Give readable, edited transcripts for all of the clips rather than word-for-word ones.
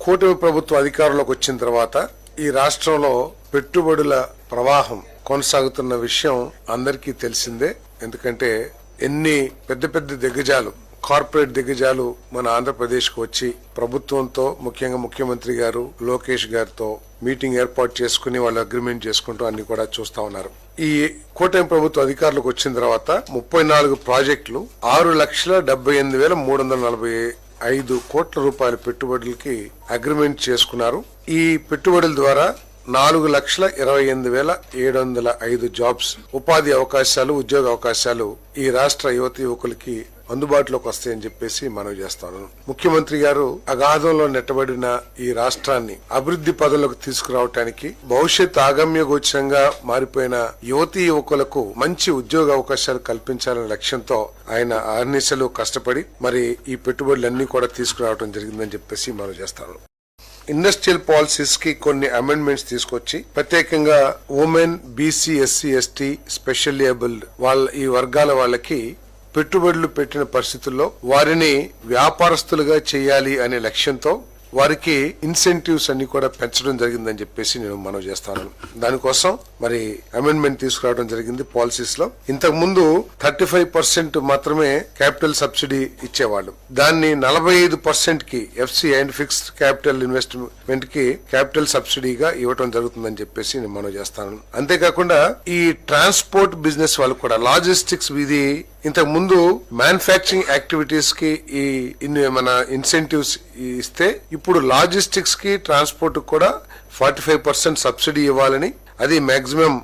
కూటమి ప్రభుత్వం అధికారంలోకి వచ్చిన తర్వాత ఈ రాష్ట్రంలో పెట్టుబడుల ప్రవాహం కొనసాగుతున్న విషయం అందరికీ తెలిసిందే. ఎందుకంటే ఎన్ని పెద్ద పెద్ద దిగ్గజాలు, కార్పొరేట్ దిగ్గజాలు మన ఆంధ్రప్రదేశ్ కు వచ్చి ప్రభుత్వంతో, ముఖ్యంగా ముఖ్యమంత్రి గారు లోకేష్ గారితో మీటింగ్ ఏర్పాటు చేసుకుని వాళ్ళు అగ్రిమెంట్ చేసుకుంటూ అన్ని కూడా చూస్తా ఉన్నారు. ఈ కూటమి ప్రభుత్వం అధికారులకు వచ్చిన తర్వాత 34 ప్రాజెక్టులు 6,78,345 కోట్ల రూపాయల పెట్టుబడులకి అగ్రిమెంట్ చేసుకున్నారు. ఈ పెట్టుబడుల ద్వారా 4,28,705 జాబ్స్, ఉపాధి అవకాశాలు, ఉద్యోగ అవకాశాలు ఈ రాష్ట్ర యువత యువకులకి అందుబాటులోకి వస్తాయని చెప్పేసి మనవి చేస్తాను. ముఖ్యమంత్రి గారు అగాధంలో నెట్టబడిన ఈ రాష్ట్రాన్ని అభివృద్ధి పదంలోకి తీసుకురావటానికి, భవిష్యత్ ఆగమ్య గోచరంగా మారిపోయిన యువతీ యువకులకు మంచి ఉద్యోగ అవకాశాలు కల్పించాలనే లక్ష్యంతో ఆయన అహర్నిశలు కష్టపడి మరి ఈ పెట్టుబడులన్నీ కూడా తీసుకురావడం జరిగిందని చెప్పేసి మనవి చేస్తాను. ఇండస్ట్రియల్ పాలసీస్ కి కొన్ని అమెండ్మెంట్స్ తీసుకొచ్చి ప్రత్యేకంగా women, BC, SC, ST, specially abled ఈ వర్గాల వాళ్ళకి పెట్టుబడులు పెట్టిన పరిస్థితుల్లో వారిని వ్యాపారస్తులుగా చేయాలి అనే లక్ష్యంతో వారికి ఇన్సెంటివ్స్ అన్ని కూడా పెంచడం జరిగిందని చెప్పేసి నేను మనవి చేస్తాను. దానికోసం మరి అమెండ్మెంట్ తీసుకురావడం జరిగింది పాలసీస్ లో. ఇంతకు ముందు 35% మాత్రమే క్యాపిటల్ సబ్సిడీ ఇచ్చేవాళ్ళు. దాన్ని 45% కి FC and fixed capital investment కి క్యాపిటల్ సబ్సిడీగా ఇవ్వడం జరుగుతుందని చెప్పేసి నేను మనవి చేస్తాను. అంతేకాకుండా ఈ ట్రాన్స్పోర్ట్ బిజినెస్ వాళ్ళు కూడా లాజిస్టిక్స్ ఇది ఇంతకు ముందు మ్యానుఫ్యాక్చరింగ్ యాక్టివిటీస్ కి మన ఇన్సెంటివ్స్ ఇస్తే ఇప్పుడు లాజిస్టిక్స్ కి, ట్రాన్స్పోర్ట్ కూడా 45% సబ్సిడీ ఇవ్వాలని, అది మాక్సిమం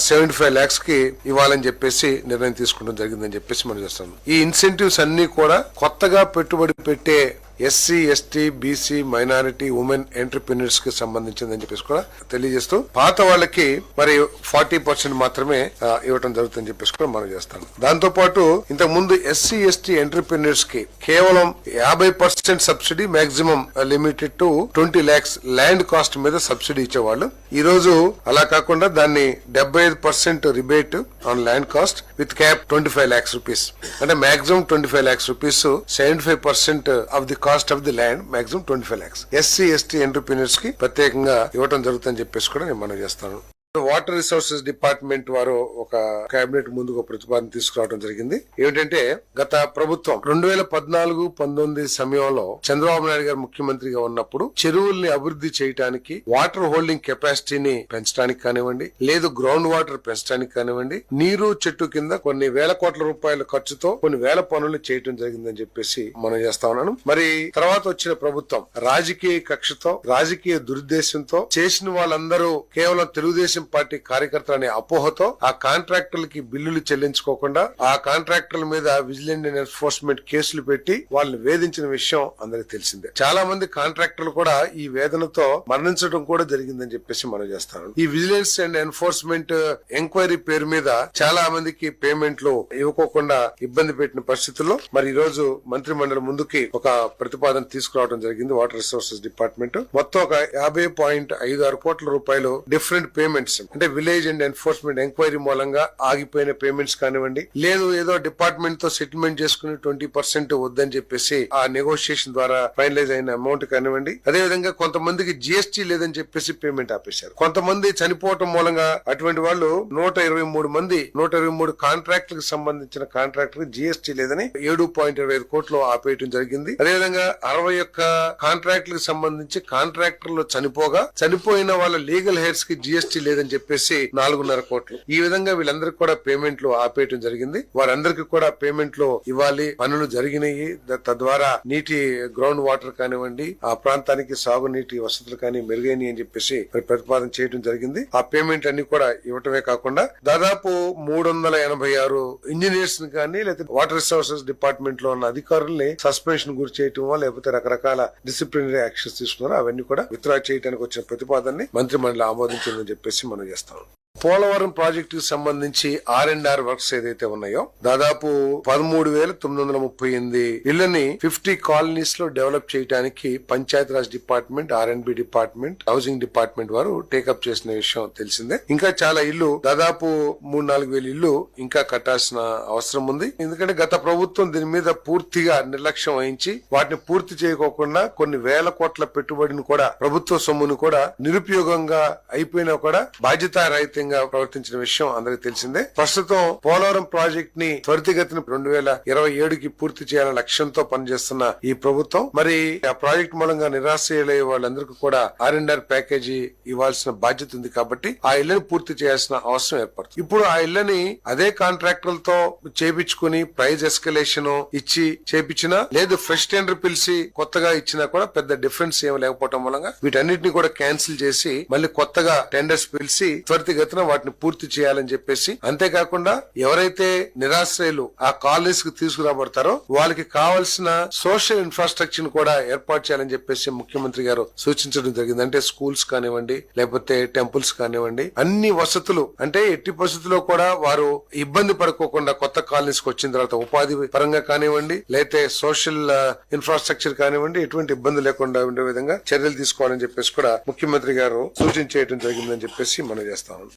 75 lakhs కి ఇవ్వాలని చెప్పేసి నిర్ణయం తీసుకోవడం జరిగిందని చెప్పేసి మనం చేస్తాం. ఈ ఇన్సెంటివ్స్ అన్ని కూడా కొత్తగా పెట్టుబడి పెట్టే SC, ST, BC, minority, women entrepreneurs కి సంబంధించిందని చెప్పేసి కూడా తెలియజేస్తూ పాత వాళ్ళకి మరి 40% మాత్రమే ఇవ్వడం జరుగుతుందని చెప్పేసి కూడా మనం చేస్తాం. దాంతో పాటు ఇంతకు ముందు ఎస్సీ, ఎస్టీ ఎంటర్‌ప్రెన్యూర్స్ కి కేవలం 50% subsidy, maximum limited to 20 lakhs land cost మీద సబ్సిడీ ఇచ్చేవాళ్ళు. ఈ రోజు అలా కాకుండా దాన్ని 75% rebate on land cost with cap 25 lakhs rupees, అంటే maximum 25 lakhs rupees, 75% of the cost of the land, maximum 25 lakhs SC, ST entrepreneurs కి ప్రత్యేకంగా ఇవ్వడం జరుగుతుందని చెప్పేసి కూడా నేను మనవి చేస్తాను. వాటర్ రిసోర్సెస్ డిపార్ట్మెంట్ వారు ఒక కేబినెట్ ముందుకు ప్రతిపాదన తీసుకురావడం జరిగింది. ఏమిటంటే గత ప్రభుత్వం 2014-19 సమయంలో చంద్రబాబు నాయుడు గారు ముఖ్యమంత్రిగా ఉన్నప్పుడు చెరువుల్ని అభివృద్ధి చేయడానికి, వాటర్ హోల్డింగ్ కెపాసిటీని పెంచడానికి కానివ్వండి, లేదు గ్రౌండ్ వాటర్ పెంచడానికి కానివ్వండి, నీరు చెట్టు కింద కొన్ని వేల కోట్ల రూపాయల ఖర్చుతో కొన్ని వేల పనులు చేయడం జరిగిందని చెప్పేసి మనం చేస్తా ఉన్నాను. మరి తర్వాత వచ్చిన ప్రభుత్వం రాజకీయ కక్షతో, రాజకీయ దురుద్దేశంతో చేసిన వాళ్ళందరూ కేవలం తెలుగుదేశం పార్టీ కార్యకర్తలు అనే అపోహతో ఆ కాంట్రాక్టర్లకి బిల్లులు చెల్లించుకోకుండా ఆ కాంట్రాక్టర్ల మీద విజిలెన్స్ అండ్ ఎన్ఫోర్స్మెంట్ కేసులు పెట్టి వాళ్ళని వేధించిన విషయం అందరికి తెలిసిందే. చాలా మంది కాంట్రాక్టర్లు కూడా ఈ వేదనతో మరణించడం కూడా జరిగిందని చెప్పేసి మనం చేస్తాను. ఈ విజిలెన్స్ అండ్ ఎన్ఫోర్స్మెంట్ ఎంక్వైరీ పేరు మీద చాలా మందికి పేమెంట్లు ఇవ్వకోకుండా ఇబ్బంది పెట్టిన పరిస్థితుల్లో మరి ఈ రోజు మంత్రి మండలి ముందుకి ఒక ప్రతిపాదన తీసుకురావడం జరిగింది. వాటర్ రిసోర్సెస్ డిపార్ట్మెంట్ మొత్తం ఒక 50.56 కోట్ల రూపాయలు డిఫరెంట్ పేమెంట్స్, అంటే విలేజ్ అండ్ ఎన్ఫోర్స్మెంట్ ఎంక్వైరీ మూలంగా ఆగిపోయిన పేమెంట్స్ కానివ్వండి, లేదు ఏదో డిపార్ట్మెంట్ తో సెటిల్మెంట్ చేసుకుని 20% వద్దని చెప్పేసి ఆ నెగోషియేషన్ ద్వారా ఫైనలైజ్ అయిన అమౌంట్ కానివ్వండి, అదే విధంగా కొంతమందికి జిఎస్టీ లేదని చెప్పేసి పేమెంట్ ఆపేశారు. కొంతమంది చనిపోవటం మూలంగా అటువంటి వాళ్ళు 123 కాంట్రాక్టులకు సంబంధించిన కాంట్రాక్టర్ జిఎస్టీ లేదని 7.25 కోట్లు ఆపేయడం జరిగింది. అదేవిధంగా 61 కాంట్రాక్టులకు సంబంధించి కాంట్రాక్టర్లు చనిపోయిన వాళ్ళ లీగల్ హెయిర్స్ కి జిఎస్టీ లేదని చెప్పేసి 4.5 కోట్లు. ఈ విధంగా వీళ్ళందరికీ కూడా పేమెంట్లు ఆపేయడం జరిగింది. వారందరికీ కూడా పేమెంట్లు ఇవ్వాలి, పనులు జరిగినాయి, తద్వారా నీటి గ్రౌండ్ వాటర్ కానివ్వండి, ఆ ప్రాంతానికి సాగునీటి వసతులు కానీ మెరుగైనవి అని చెప్పేసి ప్రతిపాదన చేయడం జరిగింది. ఆ పేమెంట్ అన్ని కూడా ఇవ్వటమే కాకుండా దాదాపు 386 ఇంజనీర్స్ ని కానీ లేకపోతే వాటర్ రిసోర్సెస్ డిపార్ట్మెంట్ లో ఉన్న అధికారుల్ని సస్పెన్షన్ గురి చేయటమో లేకపోతే రకరకాల డిసిప్లినరీ యాక్షన్స్ తీసుకున్నారో అవన్నీ కూడా విత్డ్రా చేయడానికి వచ్చిన ప్రతిపాదనని మంత్రి మండలి ఆమోదించిందని చెప్పేసి మనం చేస్తాం. పోలవరం ప్రాజెక్టు కి సంబంధించి R&R వర్క్స్ ఏదైతే ఉన్నాయో దాదాపు 13,938 ఇళ్లని 50 కాలనీస్ లో డెవలప్ చేయడానికి Panchayat Raj department, R&B department, housing department వారు టేకప్ చేసిన విషయం తెలిసిందే. ఇంకా చాలా ఇల్లు దాదాపు 3-4 వేల ఇల్లు ఇంకా కట్టాల్సిన అవసరం ఉంది. ఎందుకంటే గత ప్రభుత్వం దీని మీద పూర్తిగా నిర్లక్ష్యం వహించి వాటిని పూర్తి చేయకోకుండా కొన్ని వేల కోట్ల పెట్టుబడిని కూడా ప్రభుత్వ సొమ్మును కూడా నిరుపయోగంగా అయిపోయినా కూడా బాధ్యతారహితంగా ప్రవర్తించిన విషయం అందరికీ తెలిసిందే. ప్రస్తుతం పోలవరం ప్రాజెక్ట్ ని త్వరితగతిన 2027కి పూర్తి చేయాలనే లక్ష్యంతో పనిచేస్తున్న ఈ ప్రభుత్వం మరి ఆ ప్రాజెక్ట్ మూలంగా నిరాశలయ్యే వాళ్ళందరికీ కూడా R&R ప్యాకేజీ ఇవ్వాల్సిన బాధ్యత ఉంది. కాబట్టి ఆ ఇళ్లను పూర్తి చేయాల్సిన అవసరం ఏర్పడుతుంది. ఇప్పుడు ఆ ఇళ్లని అదే కాంట్రాక్టర్లతో చేపించుకుని ప్రైజ్ ఎస్కలేషన్ ఇచ్చి చేపించినా లేదు ఫ్రెష్ టెండర్ పిలిచి కొత్తగా ఇచ్చినా కూడా పెద్ద డిఫరెన్స్ ఏమి లేకపోవడం మూలంగా వీటన్నిటిని కూడా క్యాన్సిల్ చేసి మళ్ళీ కొత్తగా టెండర్స్ పిలిచి త్వరితగతిన వాటిని పూర్తి చేయాలని చెప్పేసి, అంతేకాకుండా ఎవరైతే నిరాశ్రయులు ఆ కాలనీస్ కు తీసుకురాబడతారో వాళ్ళకి కావాల్సిన సోషల్ ఇన్ఫ్రాస్ట్రక్చర్ కూడా ఏర్పాటు చేయాలని చెప్పేసి ముఖ్యమంత్రి గారు సూచించడం జరిగింది. అంటే స్కూల్స్ కానివ్వండి, లేకపోతే టెంపుల్స్ కానివ్వండి, అన్ని వసతులు అంటే ఎట్టి పరిస్థితుల్లో కూడా వారు ఇబ్బంది పడుకోకుండా కొత్త కాలనీస్ కు వచ్చిన తర్వాత ఉపాధి పరంగా కానివ్వండి, లేకపోతే సోషల్ ఇన్ఫ్రాస్ట్రక్చర్ కానివ్వండి, ఎటువంటి ఇబ్బంది లేకుండా ఉండే విధంగా చర్యలు తీసుకోవాలని చెప్పేసి కూడా ముఖ్యమంత్రి గారు సూచించేయడం జరిగిందని చెప్పేసి మనం చేస్తాం.